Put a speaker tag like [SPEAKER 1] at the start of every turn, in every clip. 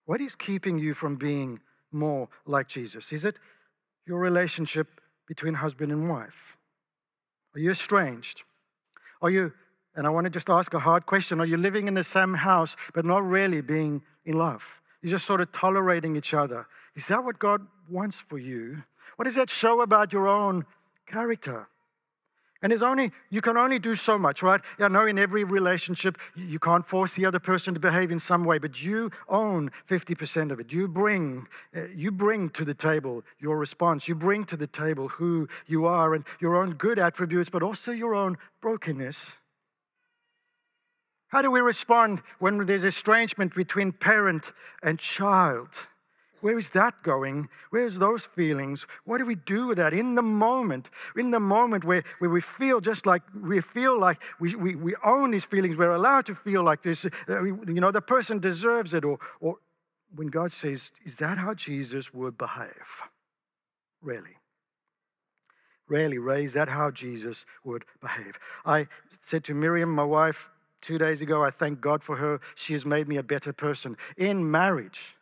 [SPEAKER 1] What is keeping you from being more like Jesus? Is it your relationship between husband and wife? Are you estranged? Are you, and I want to just ask a hard question, are you living in the same house but not really being in love? You're just sort of tolerating each other. Is that what God wants for you? What does that show about your own character? And you can only do so much, right? I know in every relationship, you can't force the other person to behave in some way, but you own 50% of it. You bring to the table your response. You bring to the table who you are and your own good attributes, but also your own brokenness. How do we respond when there's estrangement between parent and child? Where is that going? Where's those feelings? What do we do with that in the moment? In the moment where we feel just like we own these feelings, we're allowed to feel like this. The person deserves it. Or when God says, is that how Jesus would behave? Really? Really, Ray, is that how Jesus would behave? I said to Miriam, my wife, 2 days ago, I thank God for her. She has made me a better person. In marriage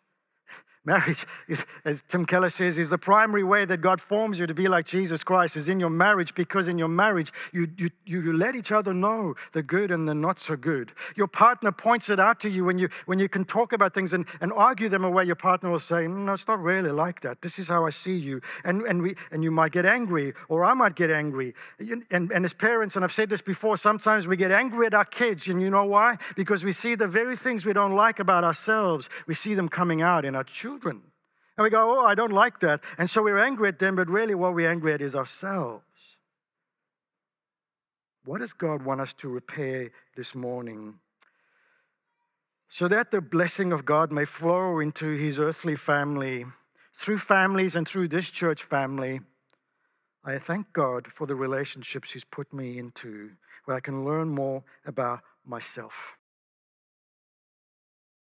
[SPEAKER 1] is, as Tim Keller says, is the primary way that God forms you to be like Jesus Christ, is in your marriage, because in your marriage, you let each other know the good and the not so good. Your partner points it out to you when you can talk about things and argue them away. Your partner will say, no, it's not really like that. This is how I see you. And you might get angry, or I might get angry. And as parents, and I've said this before, sometimes we get angry at our kids. And you know why? Because we see the very things we don't like about ourselves, we see them coming out in our children. And we go, oh, I don't like that. And so we're angry at them, but really what we're angry at is ourselves. What does God want us to repair this morning? So that the blessing of God may flow into His earthly family, through families and through this church family. I thank God for the relationships He's put me into, where I can learn more about myself.